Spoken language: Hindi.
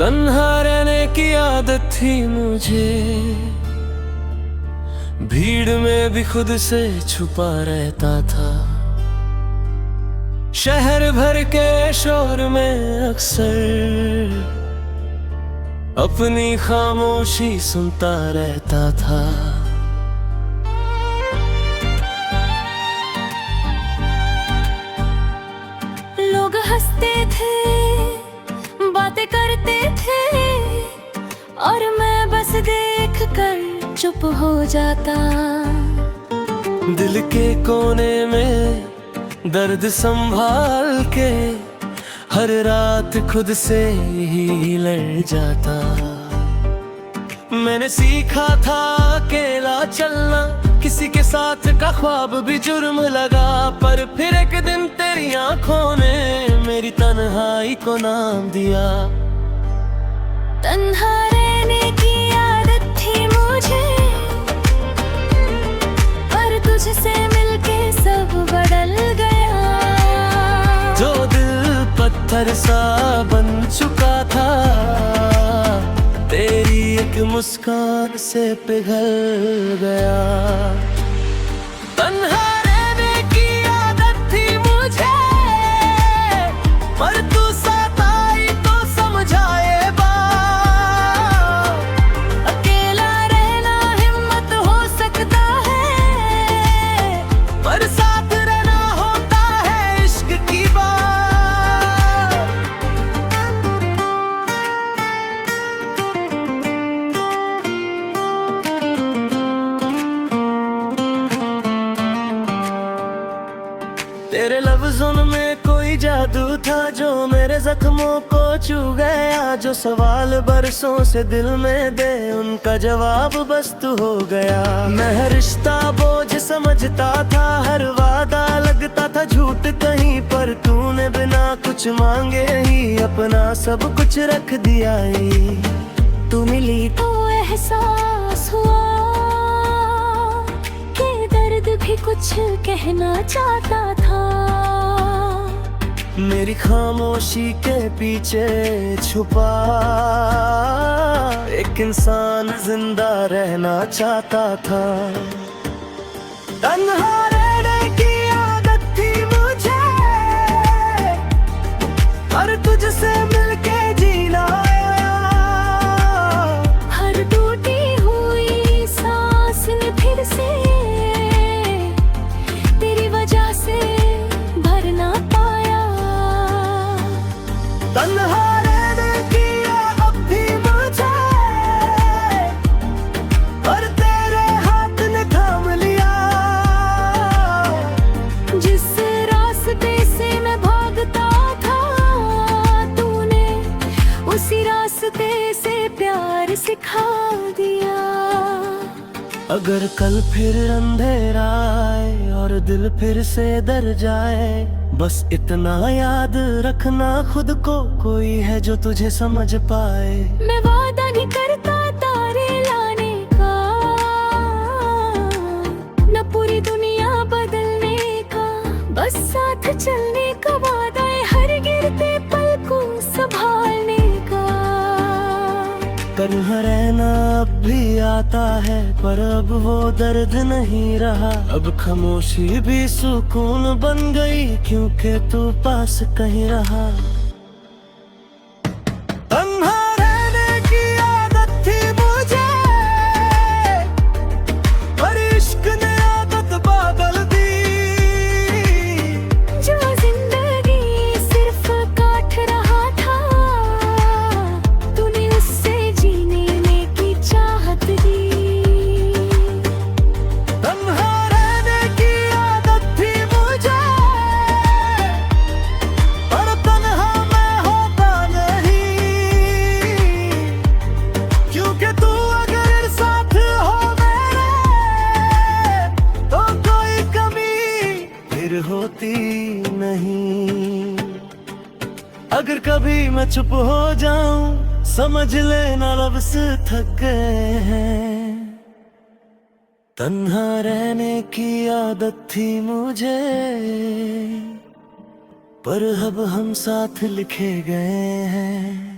तन्हा रहने की आदत थी मुझे, भीड़ में भी खुद से छुपा रहता था। शहर भर के शोर में अक्सर अपनी खामोशी सुनता रहता था। लोग हंसते थे, बातें करते थे, और मैं बस देख कर चुप हो जाता। दिल के कोने में दर्द संभाल के हर रात खुद से ही लड़ जाता। मैंने सीखा था अकेला चलना, किसी के साथ का ख्वाब भी जुर्म लगा। पर फिर एक दिन तेरी आंखों ने मेरी तन्हाई को नाम दिया। तन्हा रहने की आदत थी मुझे, पर तुझसे मिलके सब बदल गया। जो दिल पत्थर सा बन चुका था, तेरी एक मुस्कान से पिघल गया। तन्हा रहने की आदत थी मुझे, पर तू साथ आई तो समझाए बात। अकेला रहना हिम्मत हो सकता है, पर साथ रहना होता है इश्क की बात। तेरे लफ्जों में कोई जादू था जो मेरे जख्मों को छू गया। जो सवाल बरसों से दिल में दे, उनका जवाब बस तू हो गया। मैं हर रिश्ता बोझ समझता था, हर वादा लगता था झूठ कहीं। पर तूने बिना कुछ मांगे ही अपना सब कुछ रख दिया ही। तू मिली तो एहसास हुआ कि दर्द भी कुछ कहना चाहता था। मेरी खामोशी के पीछे छुपा एक इंसान जिंदा रहना चाहता था। तन्हा रहने की आदत थी मुझे, और तुझसे मिलके जीना आया। हर टूटी हुई सांस ने फिर से तेरी वजह से भरना पाया। तन्हा रहने की अब भी मुझे, पर तेरे हाथ ने थाम लिया। जिस रास्ते से मैं भागता था, तूने उसी रास्ते से प्यार सिखा दिया। अगर कल फिर अंधेरा आए और दिल फिर से डर जाए, बस इतना याद रखना खुद को, कोई है जो तुझे समझ पाए। मैं वादा नहीं करता तारे लाने का, न पूरी दुनिया बदलने का, बस साथ चलने का वादा है, हर गिरते पल को संभालने का। तन्हा रहना अब भी आता है, पर अब वो दर्द नहीं रहा। अब खामोशी भी सुकून बन गई, क्योंकि तू पास कहीं रहा। तन्हा रहने की आदत थी मुझे, पर इश्क ने आदत बदल दी। जो जिंदगी सिर्फ काट रहा था, तूने उससे जीने की चाहत दी। तन्हा रहने की आदत थी मुझे, पर तन्हा मैं होता नहीं। क्योंकि तू अगर साथ हो मेरे, तो कोई कमी फिर होती नहीं। अगर कभी मैं चुप हो जाऊं, समझ लेना लफ्ज़ थक गए हैं। तन्हा रहने की आदत थी मुझे, पर अब हम साथ लिखे गए हैं।